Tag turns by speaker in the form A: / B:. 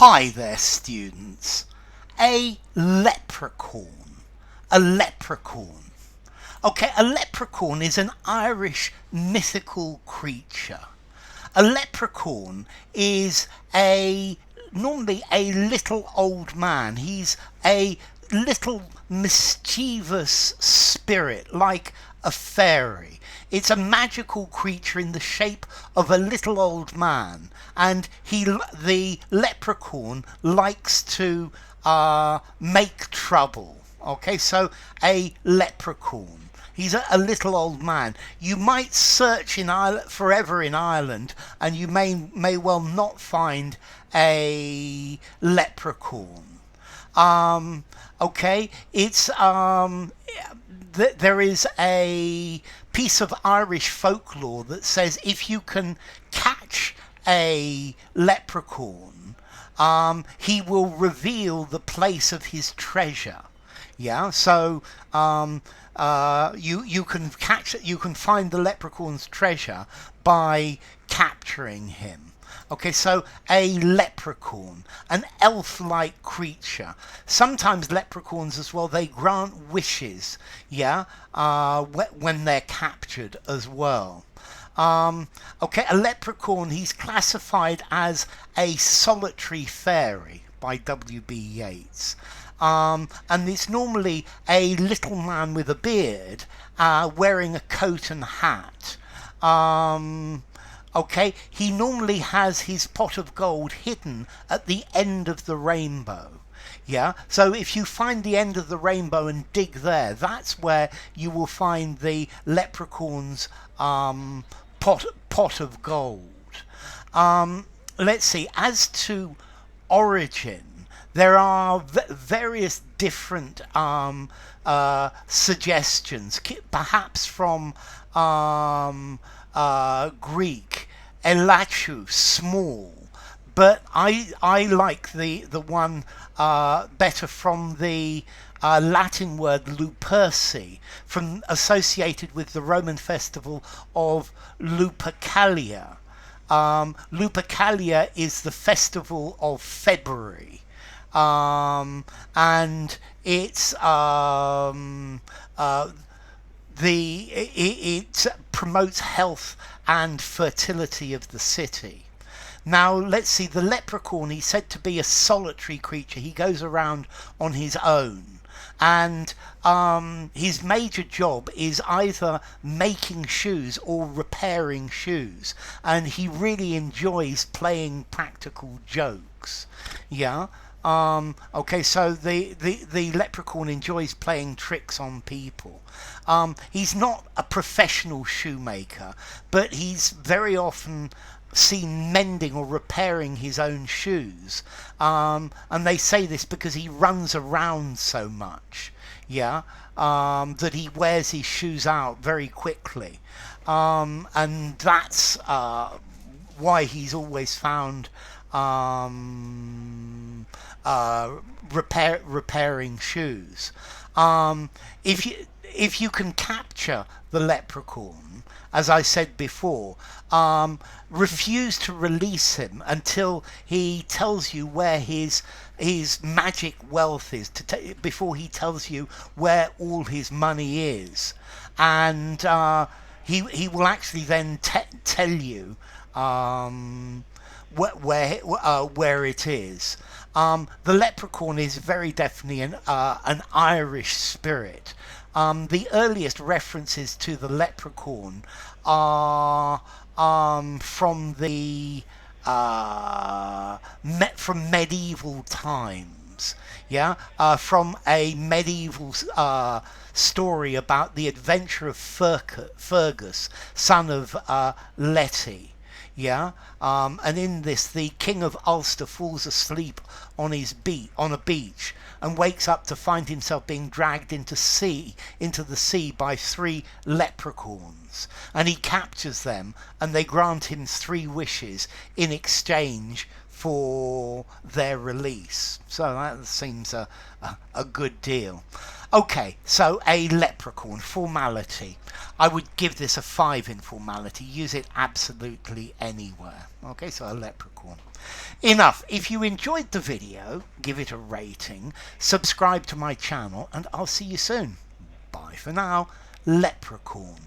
A: Hi there, students. A leprechaun. A leprechaun. Okay, a leprechaun is an Irish mythical creature. A leprechaun is normally a little old man. He's a little mischievous spirit, like a fairy. It's a magical creature in the shape of a little old man, and the leprechaun likes to make trouble. Okay, so a leprechaun. He's a little old man. You might search in Ireland forever in Ireland, and you may well not find a leprechaun. Okay, it's there is a piece of Irish folklore that says if you can catch a leprechaun, he will reveal the place of his treasure. Yeah, so you can find the leprechaun's treasure by capturing him. Okay, so a leprechaun, an elf-like creature. Sometimes leprechauns as well, they grant wishes, yeah, when they're captured as well. Okay, a leprechaun, he's classified as a solitary fairy by W.B. Yeats. And it's normally a little man with a beard, wearing a coat and hat. Okay, he normally has his pot of gold hidden at the end of the rainbow. Yeah, so if you find the end of the rainbow and dig there, that's where you will find the leprechaun's pot of gold. Let's see, as to origin, there are various different suggestions, perhaps from Greek, elachu, small, but I like the one better from the Latin word luperci, associated with the Roman festival of Lupercalia. Lupercalia is the festival of February, and it's it promotes health and fertility of the city. Now, let's see, the leprechaun, he's said to be a solitary creature. He goes around on his own, and his major job is either making shoes or repairing shoes, and he really enjoys playing practical jokes. Yeah. Okay, so the leprechaun enjoys playing tricks on people. He's not a professional shoemaker, but he's very often seen mending or repairing his own shoes. And they say this because he runs around so much, yeah, that he wears his shoes out very quickly. And that's why he's always found repairing shoes. If you can capture the leprechaun, as I said before, refuse to release him until he tells you where his magic wealth is, before he tells you where all his money is, and he will actually then tell you where it is. The leprechaun is very definitely an Irish spirit. The earliest references to the leprechaun are from from medieval times. Yeah, from a medieval story about the adventure of Fergus, son of Letty. Yeah, and in this, the King of Ulster falls asleep on a beach, and wakes up to find himself being dragged into the sea by 3 leprechauns, and he captures them, and they grant him 3 wishes in exchange for their release. So that seems a good deal. Okay, so a leprechaun, formality. I would give this a 5 in formality. Use it absolutely anywhere. Okay, so a leprechaun. Enough. If you enjoyed the video, give it a rating, subscribe to my channel, and I'll see you soon. Bye for now. Leprechaun.